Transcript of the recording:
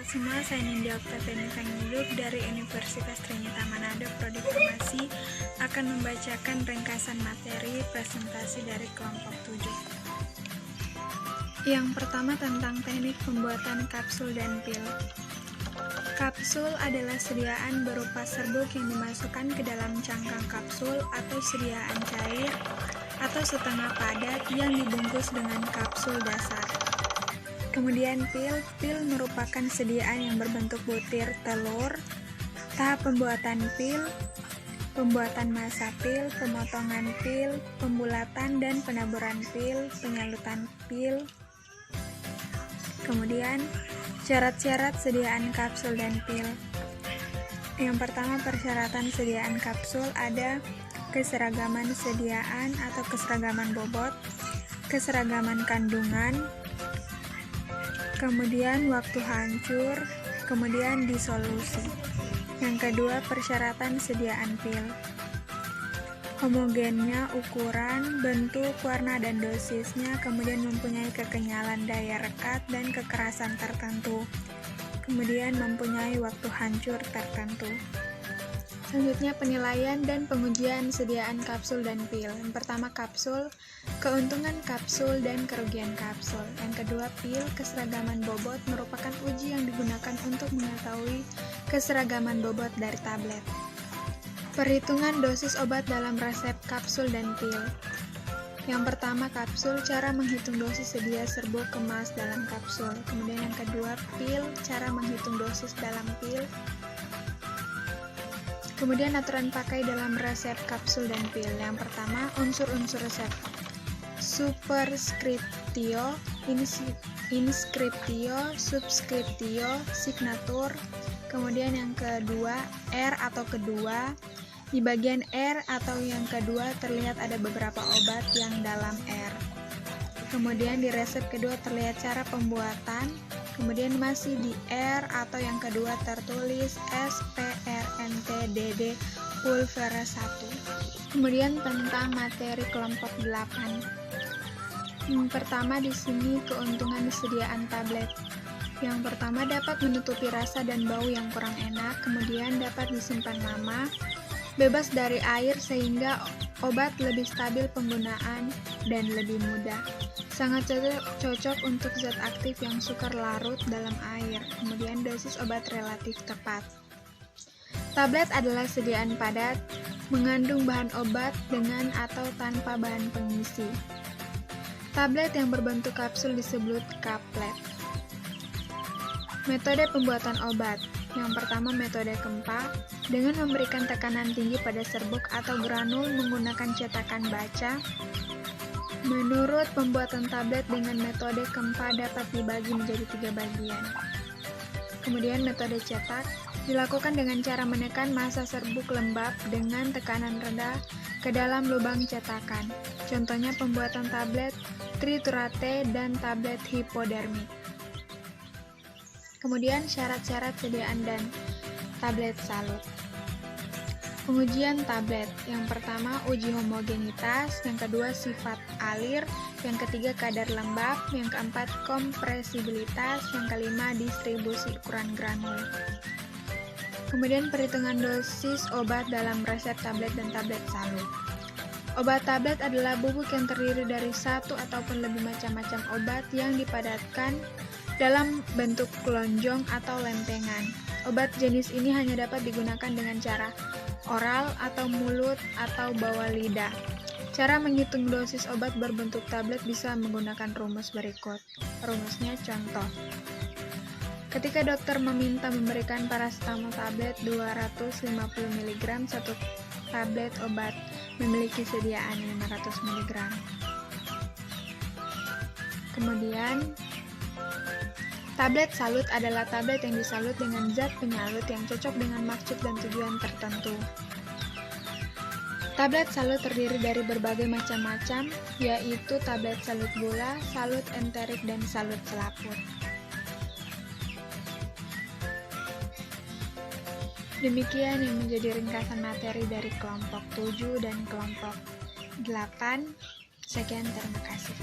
semua, saya Nindya Oktaviani Hidup dari Universitas Trinita Manado, Prodi Farmasi, akan membacakan ringkasan materi presentasi dari kelompok 7. Yang pertama tentang teknik pembuatan kapsul dan pil. Kapsul adalah sediaan berupa serbuk yang dimasukkan ke dalam cangkang kapsul atau sediaan cair atau setengah padat yang dibungkus dengan kapsul dasar. Kemudian pil merupakan sediaan yang berbentuk butir telur. Tahap pembuatan pil, pembuatan massa pil, pemotongan pil, pembulatan dan penaburan pil, penyalutan pil. Kemudian syarat-syarat sediaan kapsul dan pil. Yang pertama, persyaratan sediaan kapsul ada keseragaman sediaan atau keseragaman bobot, keseragaman kandungan, kemudian waktu hancur, kemudian disolusi. Yang kedua, persyaratan sediaan pil. Homogennya, ukuran, bentuk, warna, dan dosisnya, kemudian mempunyai kekenyalan daya rekat dan kekerasan tertentu, kemudian mempunyai waktu hancur tertentu. Selanjutnya, penilaian dan pengujian sediaan kapsul dan pil. Yang pertama, kapsul, keuntungan kapsul dan kerugian kapsul. Yang kedua, pil, keseragaman bobot merupakan uji yang digunakan untuk mengetahui keseragaman bobot dari tablet. Perhitungan dosis obat dalam resep kapsul dan pil. Yang pertama, kapsul, cara menghitung dosis sedia serbuk kemas dalam kapsul. Kemudian yang kedua, pil, cara menghitung dosis dalam pil. Kemudian aturan pakai dalam resep kapsul dan pil. Yang pertama, unsur-unsur resep. Superskriptio, inskriptio, subskriptio, signatur. Kemudian yang kedua, R atau kedua. Di bagian R atau yang kedua terlihat ada beberapa obat yang dalam R. Kemudian di resep kedua terlihat cara pembuatan. Kemudian masih di R atau yang kedua tertulis SPRNTDD pulvera 1. Kemudian tentang materi kelompok 8. Yang pertama di sini keuntungan sediaan tablet. Yang pertama dapat menutupi rasa dan bau yang kurang enak, kemudian dapat disimpan lama, bebas dari air sehingga obat lebih stabil penggunaan dan lebih mudah. Sangat cocok untuk zat aktif yang sukar larut dalam air. Kemudian dosis obat relatif tepat. Tablet adalah sediaan padat, mengandung bahan obat dengan atau tanpa bahan pengisi. Tablet yang berbentuk kapsul disebut kaplet. Metode pembuatan obat. Yang pertama, metode Kempa, dengan memberikan tekanan tinggi pada serbuk atau granul menggunakan cetakan baca. Menurut pembuatan tablet dengan metode Kempa dapat dibagi menjadi 3 bagian. Kemudian metode cetak dilakukan dengan cara menekan massa serbuk lembab dengan tekanan rendah ke dalam lubang cetakan. Contohnya pembuatan tablet triturate dan tablet hipodermik. Kemudian syarat-syarat sediaan dan tablet salut. Pengujian tablet. Yang pertama, uji homogenitas. Yang kedua, sifat alir. Yang ketiga, kadar lembab. Yang keempat, kompresibilitas. Yang kelima, distribusi ukuran granul. Kemudian perhitungan dosis obat dalam resep tablet dan tablet salut. Obat tablet adalah bubuk yang terdiri dari satu ataupun lebih macam-macam obat yang dipadatkan dalam bentuk lonjong atau lempengan. Obat jenis ini hanya dapat digunakan dengan cara oral atau mulut atau bawah lidah. Cara menghitung dosis obat berbentuk tablet bisa menggunakan rumus berikut. Rumusnya contoh. Ketika dokter meminta memberikan paracetamol tablet 250 mg, satu tablet obat memiliki sediaan 500 mg. Kemudian tablet salut adalah tablet yang disalut dengan zat penyalut yang cocok dengan maksud dan tujuan tertentu. Tablet salut terdiri dari berbagai macam-macam, yaitu tablet salut gula, salut enterik, dan salut selaput. Demikian yang menjadi ringkasan materi dari kelompok 7 dan kelompok 8. Sekian, terima kasih.